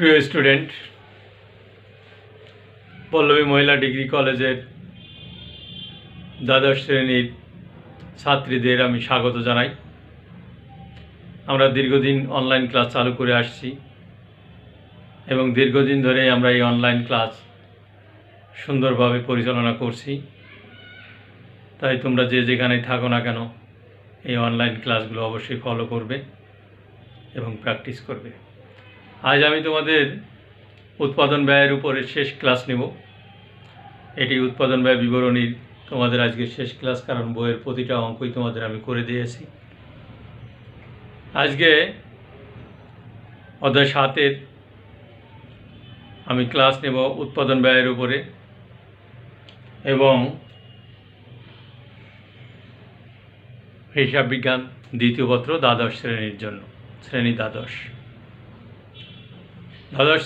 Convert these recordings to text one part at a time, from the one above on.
প্রিয় স্টুডেন্ট, পল্লবী মহিলা ডিগ্রি কলেজের দ্বাদশ শ্রেণীর ছাত্রীদের আমি স্বাগত জানাই। আমরা দীর্ঘদিন অনলাইন ক্লাস চালু করে আসছি এবং দীর্ঘদিন ধরে আমরা এই অনলাইন ক্লাস সুন্দরভাবে পরিচালনা করছি। তাই তোমরা যে যেখানেই থাকো না কেন এই অনলাইন ক্লাসগুলো অবশ্যই ফলো করবে এবং প্র্যাকটিস করবে। আজ আমি তোমাদের উৎপাদন ব্যয়ের উপরে শেষ ক্লাস নেব। এটি উৎপাদন ব্যয় বিবরণীর তোমাদের আজকে শেষ ক্লাস, কারণ বইয়ের প্রতিটা অঙ্কই তোমাদের আমি করে দিয়েছি। আজকে অধ্যায় 7-এর আমি ক্লাস নেব উৎপাদন ব্যয়ের উপরে এবং হিসাব বিজ্ঞান দ্বিতীয় পত্র দ্বাদশ শ্রেণীর জন্য, শ্রেণী দ্বাদশ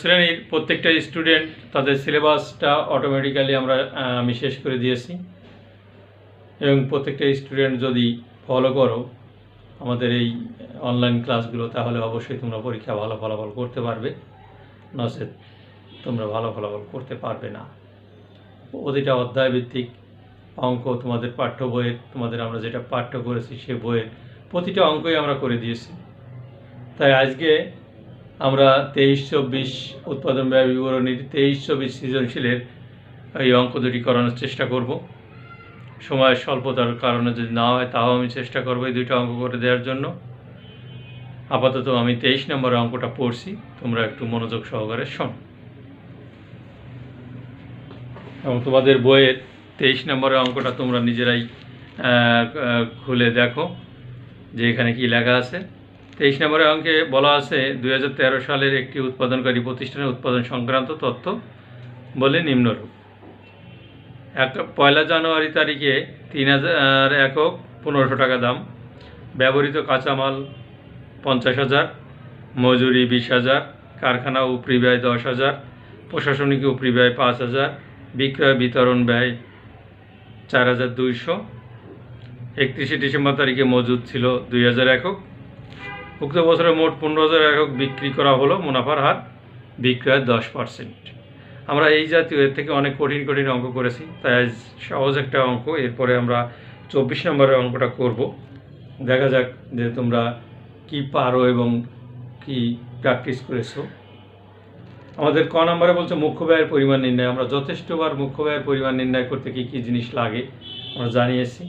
শ্রেণীর প্রত্যেকটা স্টুডেন্ট তাদের সিলেবাসটা অটোমেটিক্যালি আমি শেষ করে দিয়েছি এবং প্রত্যেকটা স্টুডেন্ট যদি ফলো করো আমাদের এই অনলাইন ক্লাসগুলো, তাহলে অবশ্যই তোমরা পরীক্ষা ভালো ফলাফল করতে পারবে, নচেত তোমরা ভালো ফলাফল করতে পারবে না। প্রতিটা অধ্যায়ভিত্তিক অঙ্ক তোমাদের পাঠ্য বইয়ের, তোমাদের আমরা যেটা পাঠ্য করেছি সে বইয়ের প্রতিটা অঙ্কই আমরা করে দিয়েছি। তাই আজকে আমরা 23-24 উৎপাদন ব্যয় বিবরণীর 23-24 সৃজনশীলের এই অঙ্ক দুটি করানোর চেষ্টা করব। সময়ের স্বল্পতার কারণে যদি না হয় তাও আমি চেষ্টা করবো এই দুইটা অঙ্ক করে দেওয়ার জন্য। আপাতত আমি 23 নম্বরের অঙ্কটা পড়ছি, তোমরা একটু মনোযোগ সহকারে শোনো এবং তোমাদের বইয়ের 23 নম্বরের অঙ্কটা তোমরা নিজেরাই খুলে দেখো যে এখানে কি লেখা আছে। 23 নম্বরের অঙ্কে বলা আছে 2013 সালের একটি উৎপাদনকারী প্রতিষ্ঠানের উৎপাদন সংক্রান্ত তথ্য বলে নিম্নরূপ: 1 জানুয়ারি তারিখে 3000 একক 1500 টাকা দাম, ব্যবহৃত কাঁচামাল 50,000, মজুরি 20,000, কারখানা উপরি ব্যয় 10,000, প্রশাসনিক উপরি ব্যয় 5,000, বিক্রয় বিতরণ ব্যয় 4,200। 31 ডিসেম্বর তারিখে মজুদ ছিল 2,000 একক। উক্ত বছরে মোট 15,000 একক বিক্রি করা হলো, মুনাফার হার বিক্রয়ের 10%। আমরা এই জাতীয় এর থেকে অনেক কঠিন কঠিন অঙ্ক করেছি, তাই আজ সহজ একটা অঙ্ক। এরপরে আমরা 24 নম্বরের অঙ্কটা করব। দেখা যাক যে তোমরা কি পারো এবং কি প্র্যাকটিস করেছো। আমাদের ক নম্বরে বলছে মুখ্য ব্যয়ের পরিমাণ নির্ণয়। আমরা যথেষ্টবার মুখ্য ব্যয়ের পরিমাণ নির্ণয় করতে কী কী জিনিস লাগে আমরা জানিয়েছি।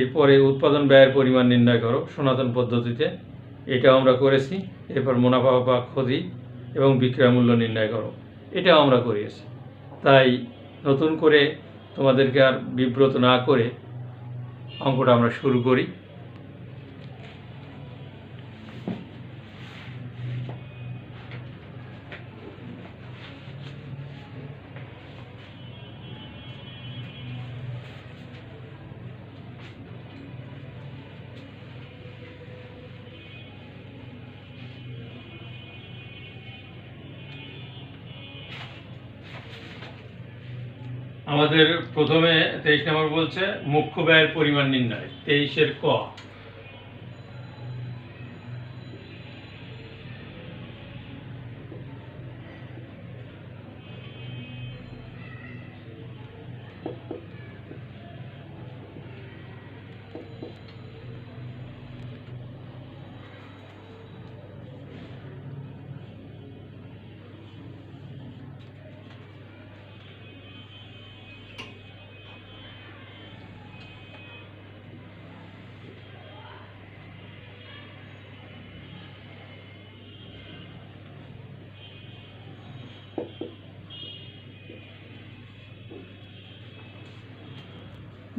এরপরে উৎপাদন ব্যয়ের পরিমাণ নির্ণয় করো সনাতন পদ্ধতিতে, এটাও আমরা করেছি। এরপর মুনাফা বা ক্ষতি এবং বিক্রয় মূল্য নির্ণয় করো, এটাও আমরা করিয়েছি। তাই নতুন করে তোমাদেরকে আর বিব্রত না করে অঙ্কটা আমরা শুরু করি। আমাদের প্রথমে 23 নম্বর বলছে মুখ্য ব্যয়ের পরিমাণ নির্ণয়। 23-এর ক,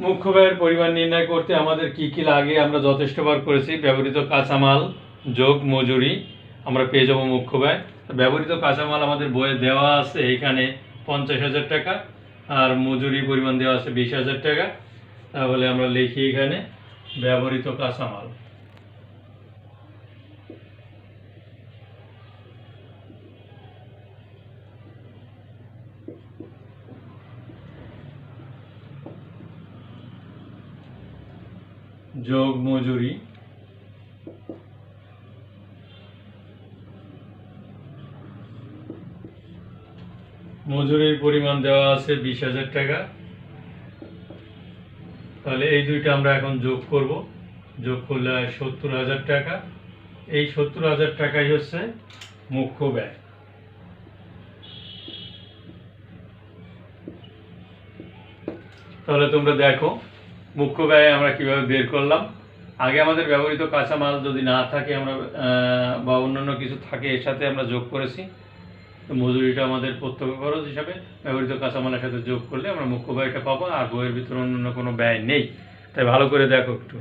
মুখ্য ব্যয়ের পরিমাণ নির্ণয় করতে আমাদের কি কি লাগে আমরা যথেষ্টবার করেছি। ব্যবহৃত কাঁচামাল যোগ মজুরি আমরা পেয়ে যাবো মুখ্য ব্যয়। ব্যবহৃত কাঁচামাল আমাদের বইয়ে দেওয়া আছে এখানে 50,000 টাকা, আর মজুরির পরিমাণ দেওয়া আছে 20,000 টাকা। তাহলে আমরা লিখি এখানে ব্যবহৃত কাঁচামাল যোগ মজুরি মজুরির পরিমাণ দেওয়া আছে 20,000 টাকা। তাহলে এই দুইটা আমরা এখন যোগ করব, যোগ করলে হয় 70,000 টাকা। এই 70,000 টাকাই হচ্ছে মুখ্য ব্যয়। তাহলে তোমরা দেখো মুখ্য ব্যয় আমরা কিভাবে বের করলাম। আগে আমাদের ব্যবহৃত কাঁচামাল যদি না থাকে আমরা বা অন্যান্য কিছু থাকে এর সাথে আমরা যোগ করেছি। তো মজুরিটা আমাদের প্রত্যক্ষ খরচ হিসাবে ব্যবহৃত কাঁচামালের সাথে যোগ করলে আমরা মুখ্য ব্যয়টা পাবো, আর বইয়ের ভিতরে অন্য কোনো ব্যয় নেই। তাই ভালো করে দেখো একটু।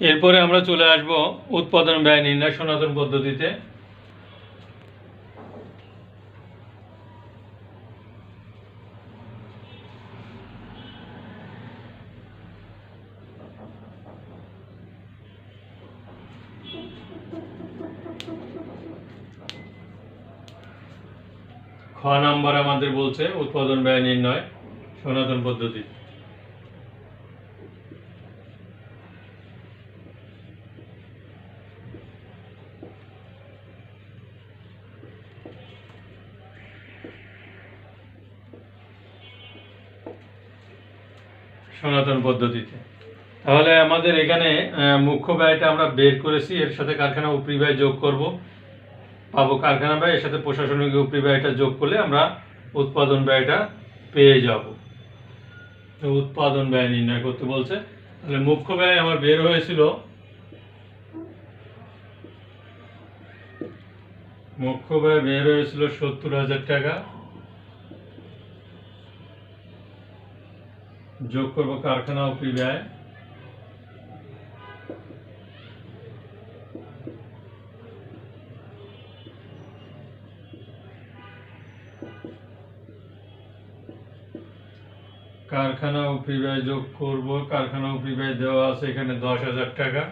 এরপরে আমরা চলে আসব উৎপাদন ব্যয় নির্ণয় সনাতন পদ্ধতিতে। খ নাম্বার আমাদের বলছে উৎপাদন ব্যয় নির্ণয় সনাতন পদ্ধতি। সনাতন পদ্ধতিতে তাহলে আমাদের এখানে মুখ্য ব্যয়টা আমরা বের করেছি, এর সাথে কারখানা উপরি ব্যয় যোগ করব, পাবো কারখানা ব্যয়, এর সাথে প্রশাসনিক উপরি ব্যয়টা যোগ করলে আমরা উৎপাদন ব্যয়টা পেয়ে যাব। উৎপাদন ব্যয় নির্ণয় করতে বলছে। তাহলে মুখ্য ব্যয় আমার বের হয়েছিল, মুখ্য ব্যয় বের হয়েছিল 70,000 টাকা। যোগ করব কারখানা উপরি ব্যয়, কারখানা উপরি ব্যয় যোগ করব, কারখানা উপরি ব্যয় দেওয়া আছে এখানে 10,000 টাকা।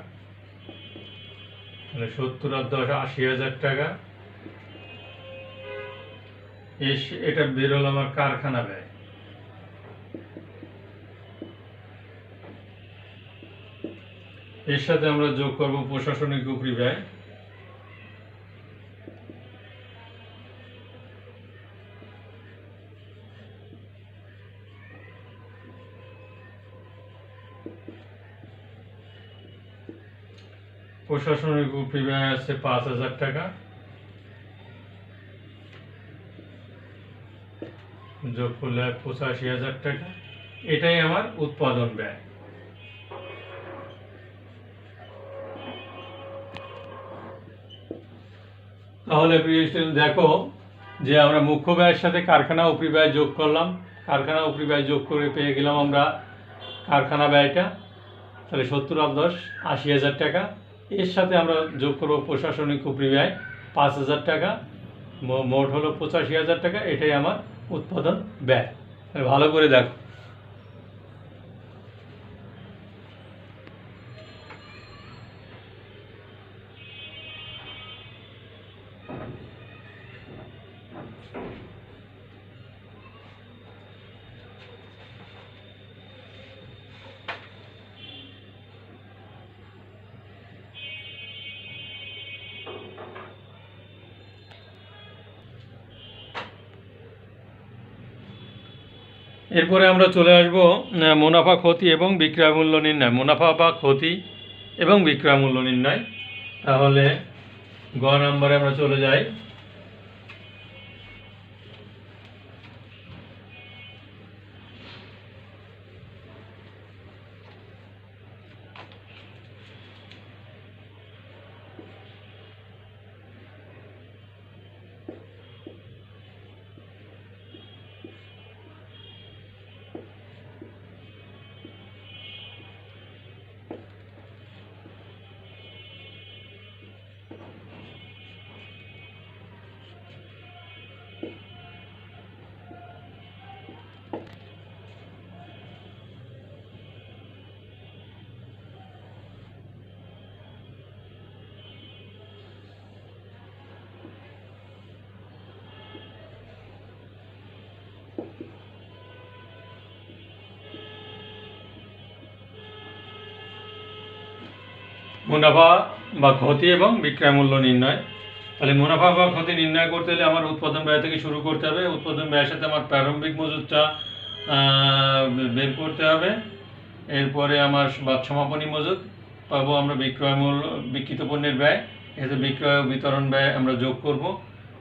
তাহলে 70 আর 10 80,000 টাকা। এটা বের হলো আমার কারখানা ব্যয়। এর সাথে আমরা যোগ করব প্রশাসনিক উপরি ব্যয়, প্রশাসনিক উপরি ব্যয় আছে 5,000 টাকা। যোগ করলে 85,000 টাকা। এটাই আমার উৎপাদন ব্যয়। তাহলে প্রিয় স্টুডেন্ট দেখো যে আমরা মুখ্য ব্যয়ের সাথে কারখানা উপরি ব্যয় যোগ করলাম, কারখানা উপরি ব্যয় যোগ করে পেয়ে গেলাম আমরা কারখানা ব্যয়টা। তাহলে 70 আর 10 80,000 টাকা। এর সাথে আমরা যোগ করব প্রশাসনিক উপরি ব্যয় 5,000 টাকা, মোট হলো 85,000 টাকা। এটাই আমার উৎপাদন ব্যয়। তাহলে ভালো করে দেখো। এরপরে আমরা চলে আসব মুনাফা ক্ষতি এবং বিক্রয় মূল্য নির্ণয়। মুনাফা বা ক্ষতি এবং বিক্রয় মূল্য নির্ণয়। তাহলে গ নম্বরে আমরা চলে যাই। মুনাফা বা ক্ষতি এবং বিক্রয় মূল্য নির্ণয়। তাহলে মুনাফা বা ক্ষতি নির্ণয় করতে হলে আমার উৎপাদন ব্যয় থেকে শুরু করতে হবে। উৎপাদন ব্যয়ের সাথে আমার প্রারম্ভিক মজুতটা বের করতে হবে। এরপরে আমার বাদ সমাপনী মজুত পাবো আমরা বিক্রয় মূল্য, বিক্রিত পণ্যের ব্যয়, এতে বিক্রয় ও বিতরণ ব্যয় আমরা যোগ করব,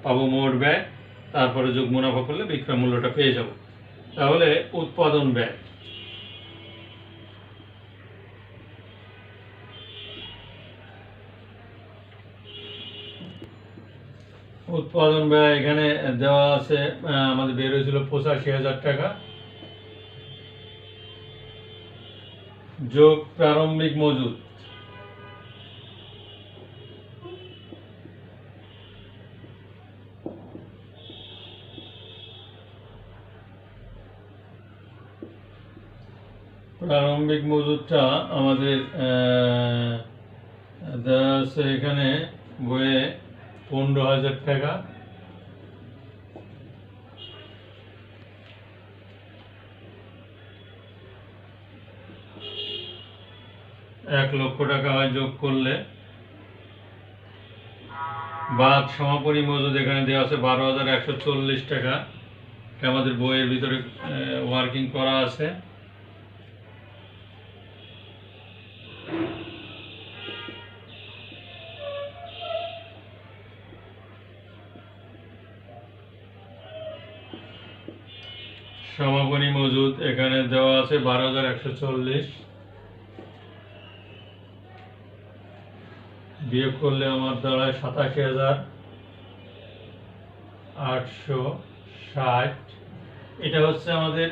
পাবো মোট ব্যয়, তারপরে যোগ মুনাফা করলে বিক্রয় মূল্যটা পেয়ে যাব। তাহলে উৎপাদন ব্যয়, উৎপাদন ব্যয় এখানে দেওয়া আছে, আমাদের বের হয়েছিল 85,000 টাকা, যোগ প্রারম্ভিক মজুত, প্রারম্ভিক মজুতটা আমাদের দেওয়া আছে এখানে বইয়ে 15,000 টাকা, ₹1,00,000 হয় যোগ করলে। বাদ সমাপনী মজুদ এখানে দেওয়া আছে 12,140 টাকা, এটা আমাদের বইয়ের ভিতরে ওয়ার্কিং করা আছে। সমাপনী মজুদ এখানে দেওয়া আছে 12,140, বিয়োগ করলে আমার দাঁড়ায় 87,860। এটা হচ্ছে আমাদের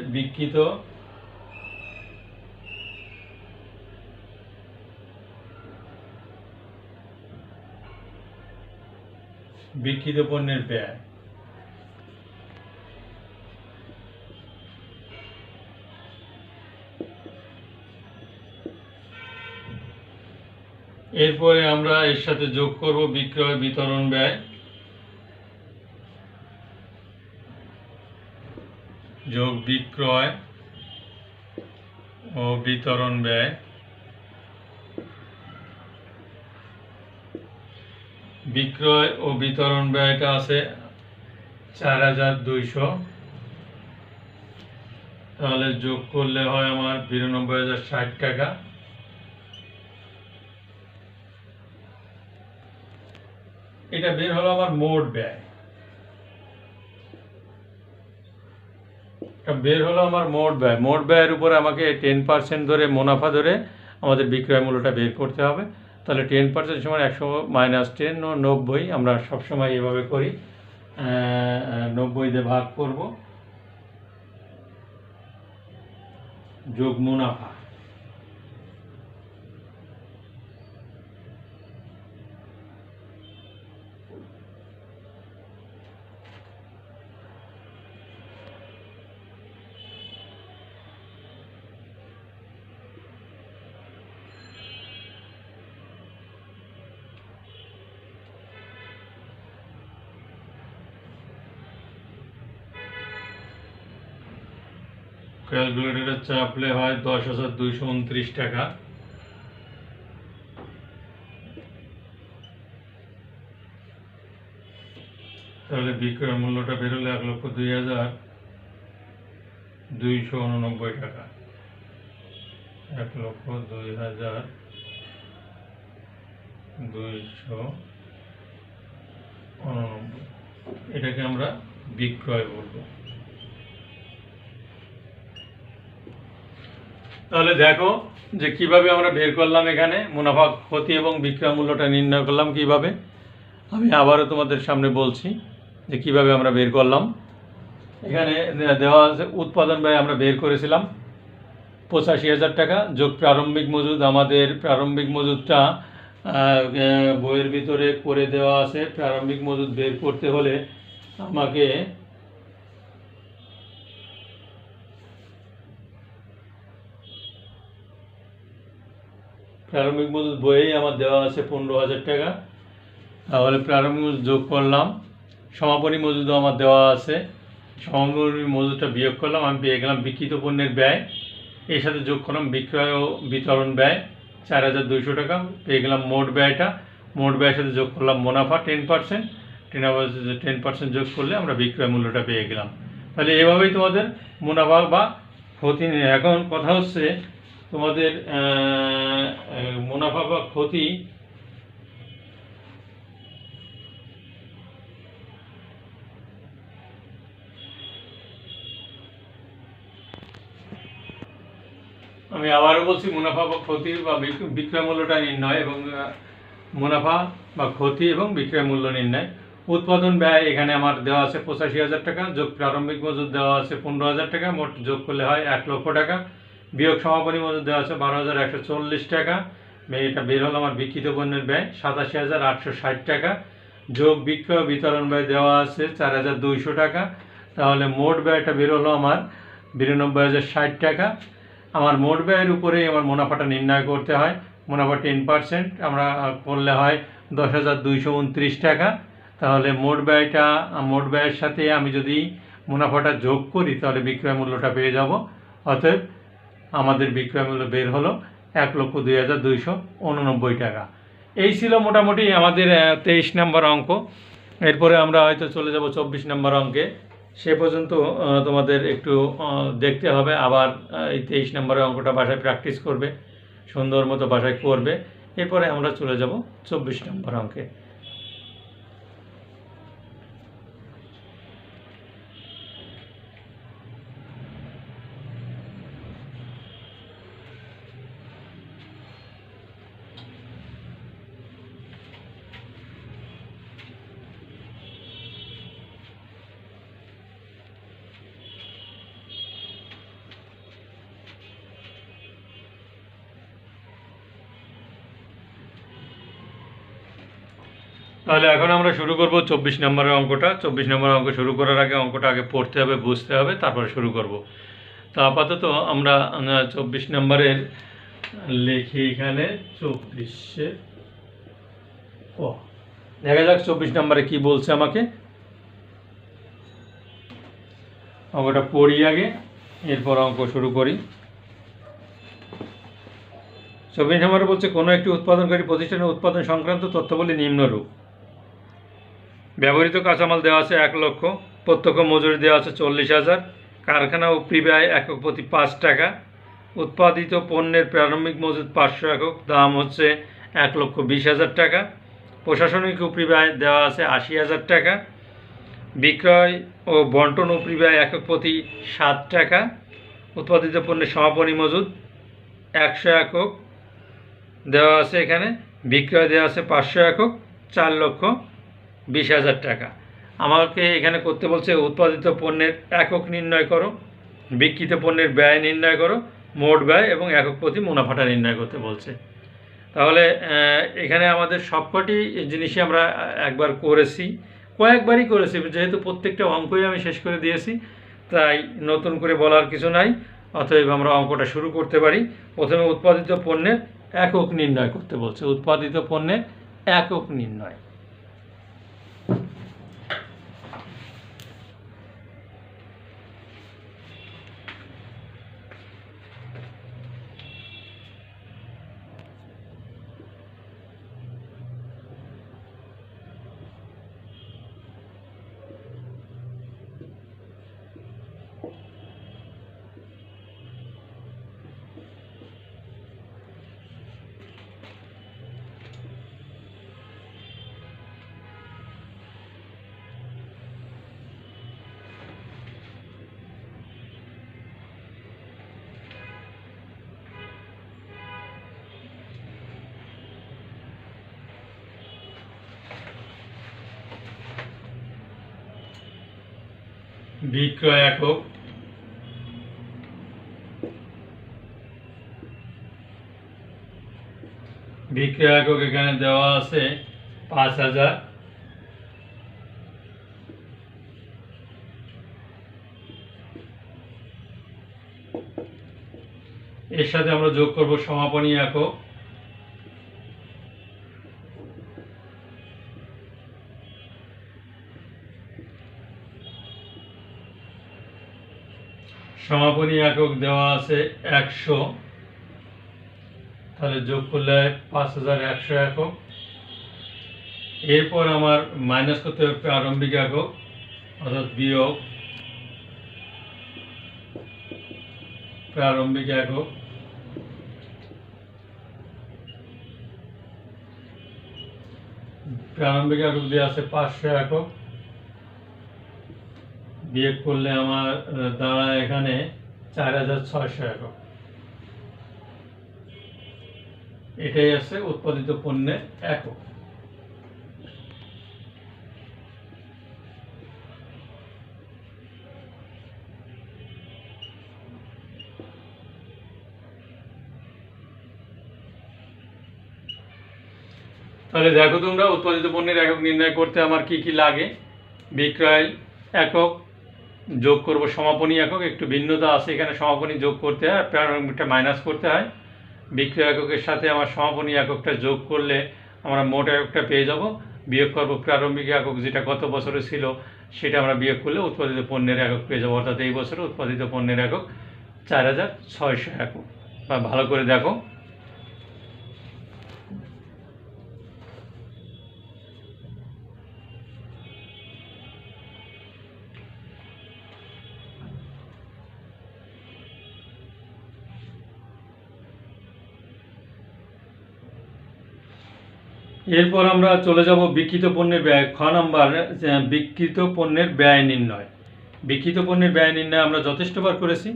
বিক্রিত পণ্যের ব্যয়। এরপরে আমরা এর সাথে যোগ করব বিক্রয় বিতরণ ব্যয়, যোগ বিক্রয় ও বিতরণ ব্যয়। বিক্রয় ও বিতরণ ব্যয়টা আছে 4,200, তাহলে যোগ করলে হয় আমার 92,060 টাকা। এটা বের হলো আমার মোট ব্যয়, মোট ব্যয়ের উপরে আমাকে 10% ধরে মুনাফা ধরে আমাদের বিক্রয় মূল্যটা বের করতে হবে। তাহলে 10% সমান 100 - 10 ও 90, আমরা সবসময় এভাবে করি, 90 দিয়ে ভাগ করব, যোগ মুনাফা। ক্যালকুলেটরে চাপলে হয় 10,229 টাকা। তাহলে বিক্রয় মূল্যটা বেরোলে 1,02,289 টাকা। 1,02,289, এটাকে আমরা বিক্রয় বলবো। তাহলে দেখো যে কিভাবে আমরা বের করলাম, এখানে মুনাফা ক্ষতি এবং বিক্রয় মূল্যটা নির্ণয় করলাম কিভাবে। আমি আবারও তোমাদের সামনে বলছি যে কিভাবে আমরা বের করলাম। এখানে দেওয়া আছে উৎপাদন ব্যয় আমরা বের করেছিলাম 85,000 টাকা, যোগ প্রারম্ভিক মজুদ। আমাদের প্রারম্ভিক মজুদটা বইয়ের ভিতরে করে দেওয়া আছে। প্রারম্ভিক মজুদ বের করতে হলে আমাকে প্রারম্ভিক মজুদ বইয়েই আমার দেওয়া আছে 15,000 টাকা। তাহলে প্রারম্ভিক মজুদ যোগ করলাম, সমাপনী মজুদও আমার দেওয়া আছে, সমাপনী মজুদটা বিয়োগ করলাম, আমি পেয়ে গেলাম বিক্রিত পণ্যের ব্যয়। এর সাথে যোগ করলাম বিক্রয় ও বিতরণ ব্যয়, 4200 টাকা পেয়ে গেলাম মোট ব্যয়টা। মোট ব্যয়ের সাথে যোগ করলাম মুনাফা 10%, 10% যোগ করলে আমরা বিক্রয় মূল্যটা পেয়ে গেলাম। তাহলে এভাবেই তোমাদের মুনাফা বা ক্ষতি নিয়ে, এখন কথা হচ্ছে তোমাদের মুনাফা বা ক্ষতি আমি আবারও বলছি, মুনাফা বা ক্ষতি বা বিক্রয় মূল্যটা নির্ণয় এবং মুনাফা বা ক্ষতি এবং বিক্রয় মূল্য নির্ণয়। উৎপাদন ব্যয় এখানে আমার দেওয়া আছে 85,000 টাকা, যোগ প্রারম্ভিক মজুদ দেওয়া আছে 15,000 টাকা, মোট যোগ করলে হয় 1 লক্ষ টাকা। বিয়োগ সমাপনী মজুদ দেওয়া আছে 12,140 টাকা, এটা বের হলো আমার বিক্রিত পণ্যের ব্যয় 87,860 টাকা। যোগ বিক্রয় বিতরণ ব্যয় দেওয়া আছে 4,200 টাকা, তাহলে মোট ব্যয়টা বের হলো আমার 92,060 টাকা। আমার মোট ব্যয়ের উপরেই আমার মুনাফাটা নির্ণয় করতে হয়। মুনাফা 10% আমরা করলে হয় 10,229 টাকা। তাহলে মোট ব্যয়ের সাথে আমি যদি মুনাফাটা যোগ করি তাহলে বিক্রয় মূল্যটা পেয়ে যাব। অতএব আমাদের বিক্রয় মূল্য বের হলো 1,02,289 টাকা। এই ছিল মোটামুটি আমাদের 23 নম্বর অঙ্ক। এরপরে আমরা হয়তো চলে যাব 24 নম্বর অঙ্কে। সে পর্যন্ত তোমাদের একটু দেখতে হবে, আবার এই 23 নম্বরের অঙ্কটা বাসায় প্র্যাকটিস করবে, সুন্দর মতো বাসায় করবে। এরপরে আমরা চলে যাব 24 নম্বর অঙ্কে। তাহলে এখন আমরা শুরু করব 24 নম্বরের অঙ্কটা। 24 নম্বর অঙ্ক শুরু করার আগে অঙ্কটা আগে পড়তে হবে, বুঝতে হবে, তারপরে শুরু করব। তো আপাতত আমরা 24 নম্বরের লিখি এখানে 24 দেখা যাক 24 নম্বরে কি বলছে আমাকে। অঙ্কটা পড়ি আগে, এরপর অঙ্ক শুরু করি। 24 নম্বরে বলছে কোনো একটি উৎপাদনকারী প্রতিষ্ঠানের উৎপাদন সংক্রান্ত তথ্যাবলী নিম্নরূপ। ব্যবহৃত কাঁচামাল দেওয়া আছে 1 লক্ষ, প্রত্যক্ষ মজুরি দেওয়া আছে 40,000, কারখানা উপরি ব্যয় একক প্রতি 5 টাকা, উৎপাদিত পণ্যের প্রারম্ভিক মজুদ 500 একক, দাম হচ্ছে 1,20,000 টাকা, প্রশাসনিক উপরি ব্যয় দেওয়া আছে 80,000 টাকা, বিক্রয় ও বন্টন উপরি ব্যয় একক প্রতি 7 টাকা, উৎপাদিত পণ্যের সমাপনী মজুদ 100 একক দেওয়া আছে এখানে, বিক্রয় দেওয়া আছে 500 একক, 4,20,000 টাকা। আমাকে এখানে করতে বলছে উৎপাদিত পণ্যের একক নির্ণয় করো, বিক্রিত পণ্যের ব্যয় নির্ণয় করো, মোট ব্যয় এবং একক প্রতি মুনাফাটা নির্ণয় করতে বলছে। তাহলে এখানে আমাদের সবকটি জিনিসই আমরা একবার করেছি, কয়েকবারই করেছি, যেহেতু প্রত্যেকটা অঙ্কই আমি শেষ করে দিয়েছি, তাই নতুন করে বলার কিছু নাই। অতএব আমরা অঙ্কটা শুরু করতে পারি। প্রথমে উৎপাদিত পণ্যের একক নির্ণয় করতে বলছে, উৎপাদিত পণ্যের একক নির্ণয়। বিক্রয় একক, বিক্রয় একক এখানে দেওয়া আছে 5,000, এর সাথে আমরা যোগ করব সমাপনী একক, সমাপনী একক দেওয়া আছে 100, তাহলে যোগ করলে 5100 একক। এরপর আমার মাইনাস করতে হবে প্রারম্ভিক একক, অর্থাৎ বিয়োগ প্রারম্ভিক একক। প্রারম্ভিক একক দিয়ে আছে 500 একক, বিয়োগ করলে আমার দাঁড়ায় এখানে 4600 একক। এটাই আছে উৎপাদিত পণ্যের একক। তাহলে দেখো তোমরা, উৎপাদিত পণ্যের একক নির্ণয় করতে আমার কি কি লাগে। বিক্রয় একক যোগ করব সমাপনী একক, একটু ভিন্নতা আছে এখানে, সমাপনী যোগ করতে হয়, প্রারম্ভিকটা মাইনাস করতে হয়। বিক্রয় এককের সাথে আমার সমাপনী এককটা যোগ করলে আমরা মোট এককটা পেয়ে যাব। বিয়োগ করব প্রারম্ভিক একক, যেটা গত বছরে ছিল সেটা আমরা বিয়োগ করলে উৎপাদিত পণ্যের একক পেয়ে যাবো, অর্থাৎ এই বছরে উৎপাদিত পণ্যের একক 4600 একক। বা ভালো করে দেখো। এরপর আমরা চলে যাব বিক্রিত পণ্যের ব্যয়। খ নাম্বার, বিক্রিত পণ্যের ব্যয় নির্ণয়। বিক্রিত পণ্যের ব্যয় নির্ণয় আমরা যথেষ্টবার করেছি,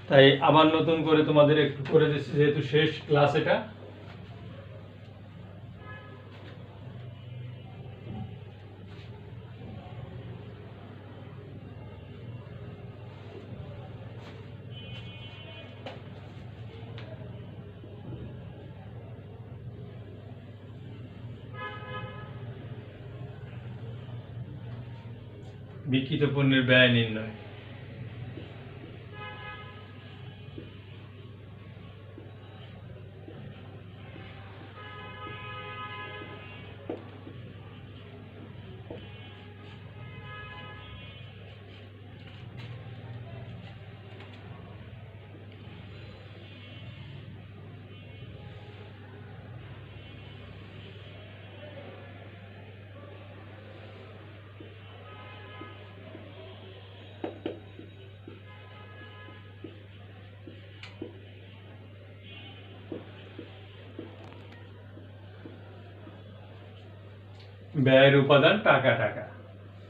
তাই আবার নতুন করে তোমাদের একটু করে দিচ্ছি, যেহেতু শেষ ক্লাস এটা। বিক্রিত পণ্যের ব্যয় নির্ণয়। ব্যয়ের উপাদান টাকা।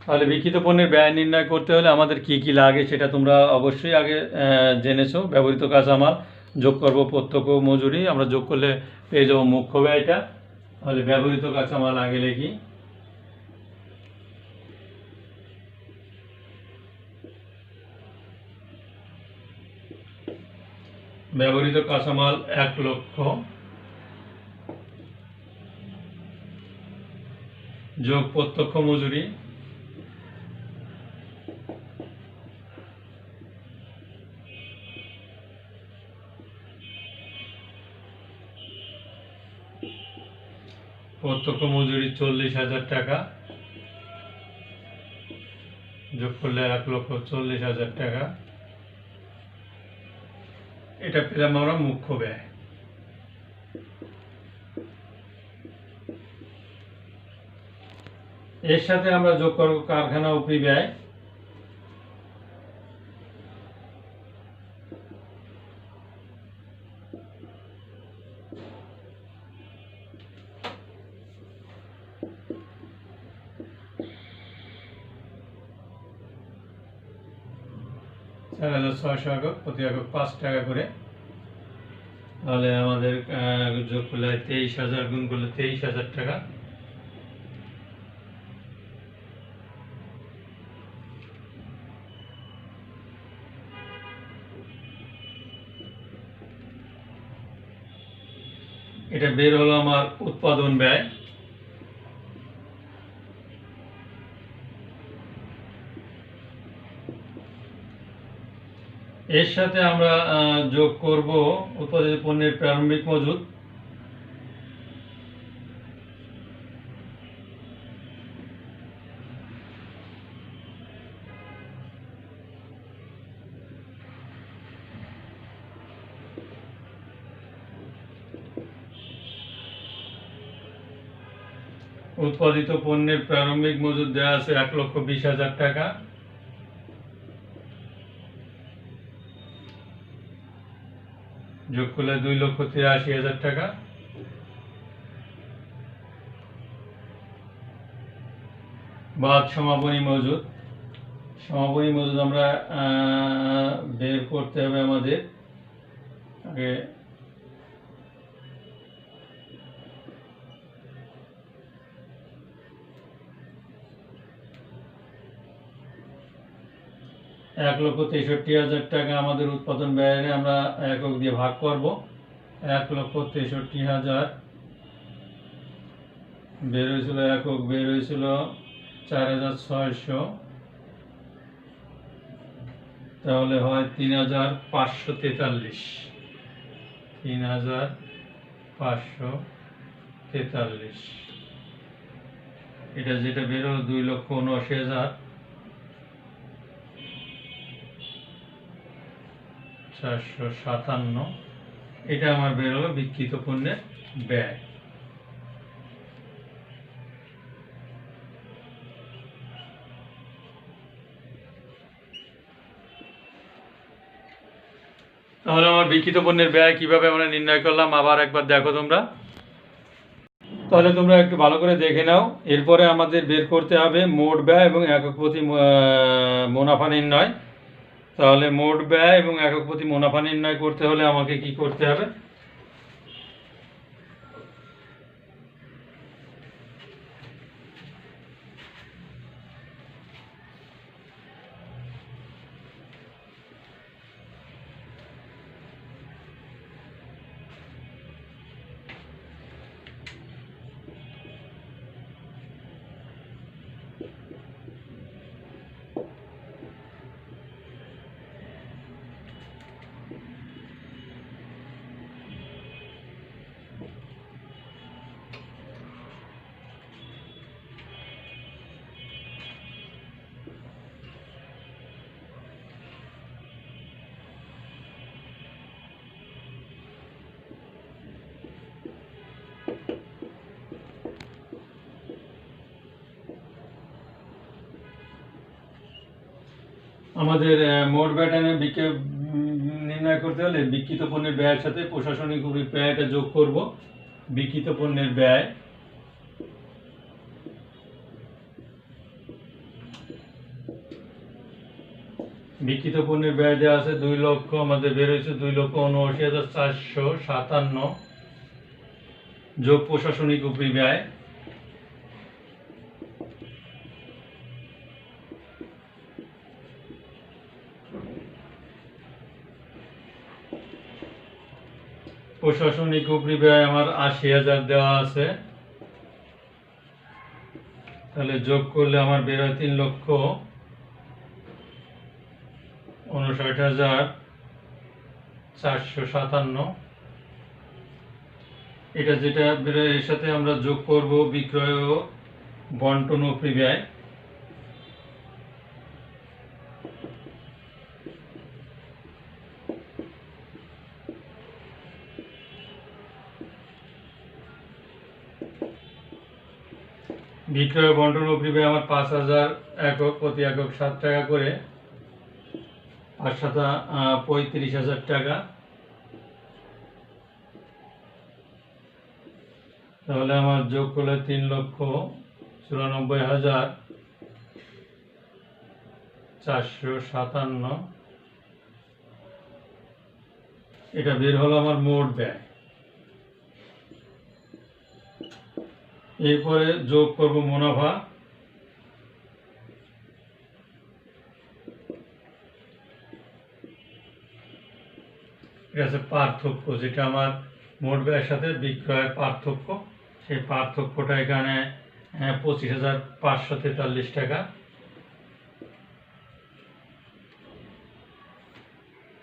তাহলে বিক্রিত পণ্যের ব্যয় নির্ণয় করতে হলে আমাদের কি কি লাগে সেটা তোমরা অবশ্যই আগে জেনেছো। ব্যবহৃত কাঁচামাল যোগ করব প্রত্যক্ষ মজুরি, আমরা যোগ করলে পেয়ে যাবো মুখ্য ব্যয়টা। তাহলে ব্যবহৃত কাঁচামাল আগে লিখি। ব্যবহৃত কাঁচামাল 1 লক্ষ যোগ প্রত্যক্ষ মজুরি প্রত্যক্ষ মজুরি 40,000 টাকা, যোগ করলে 1,40,000 টাকা। এটা পেলাম আমরা মুখ্য ব্যয়। এর সাথে আমরা যোগ করব কারখানা উপরি ব্যয়। $4,600 একক, প্রতি একক 5 টাকা করে। তাহলে আমাদের যোগ করলে 23,000 গুণ করলে 23,000 টাকা। এটা বের হলো আমার উৎপাদন ব্যয়। এর সাথে আমরা যোগ করব উৎপাদিত পণ্যের প্রারম্ভিক মজুত। উৎপাদিত পণ্যের প্রারম্ভিক মজুদ দেওয়া আছে 1,20,000 টাকা। যোগ করলে 2,83,000 টাকা। বাদ সমাপনী মজুদ। সমাপনী মজুদ আমরা বের করতে হবে আমাদের। আগে 1,63,000 টাকা আমাদের উৎপাদন ব্যয়ে আমরা একক দিয়ে ভাগ করব। 1,63,000 বের হয়েছিল, একক বের হয়েছিল 4,600, তাহলে হয় 3,543। 3,543, এটা যেটা বের হলো 2,79,457, এটা আমার বের হলো বিক্রিত পণ্যের ব্যয়। তাহলে আমার বিক্রিত পণ্যের ব্যয় কিভাবে আমরা নির্ণয় করলাম আবার একবার দেখো তোমরা। তাহলে তোমরা একটু ভালো করে দেখে নাও। এরপরে আমাদের বের করতে হবে মোট ব্যয় এবং একক প্রতি মুনাফা নির্ণয়। তাহলে মোট ব্যয় এবং একক প্রতি মুনাফা নির্ণয় করতে হলে আমাকে কি করতে হবে? আমাদের মোট ব্যয়টা নির্ণয় করতে হলে বিক্রিত পণ্যের ব্যয়ের সাথে প্রশাসনিক ব্যয়টা যোগ করব। বিক্রিত পণ্যের ব্যয় বিক্রিত পণ্যের ব্যয় দেওয়া আছে 2 লক্ষ, আমাদের বের হয়েছে 2,79,457 যোগ প্রশাসনিক ব্যয়। প্রশাসনিক ব্যয় আমার 80,000 দেওয়া আছে, তাহলে যোগ করলে আমার বের হয় 3,59,457। এটা যেটা বের হয় এর সাথে আমরা যোগ করব বিক্রয় ও বন্টন ব্যয়। বিক্রয় বন্টন ব্যয় আমার 5,000 একক, প্রতি একক 7 টাকা করে, 35,000 টাকা। তাহলে আমার যোগ করলে 3,94,457, এটা বের হলো আমার মোট ব্যয়। এরপরে যোগ করব মুনাফা। এটা আছে পার্থক্য, যেটা আমার মোট ব্যয়ের সাথে বিক্রয়ের পার্থক্য। সেই পার্থক্যটা এখানে 25,543 টাকা।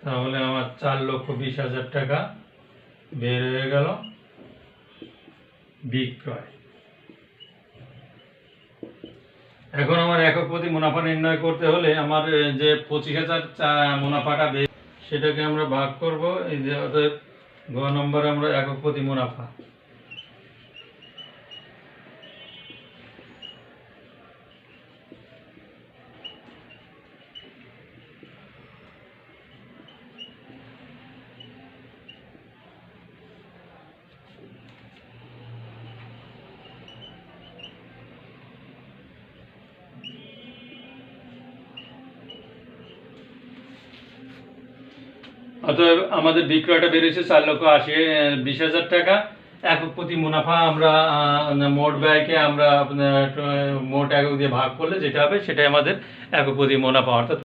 তাহলে আমার 4,20,000 টাকা বের হয়ে গেল বিক্রয়। এখন আমার একক প্রতি মুনাফা নির্ণয় করতে হলে আমার যে 25,000 মুনাফাটা সেটাকে আমরা ভাগ করব। এই যে অতএব গ নম্বরে আমরা একক প্রতি মুনাফা অতএব আমাদের বিক্রয়টা বেড়েছে 4,80,20,000 টাকা। একক প্রতি মুনাফা আমরা মোট ব্যয়কে আমরা মোট একক দিয়ে ভাগ করলে যেটা হবে সেটাই আমাদের একক প্রতি মুনাফা, অর্থাৎ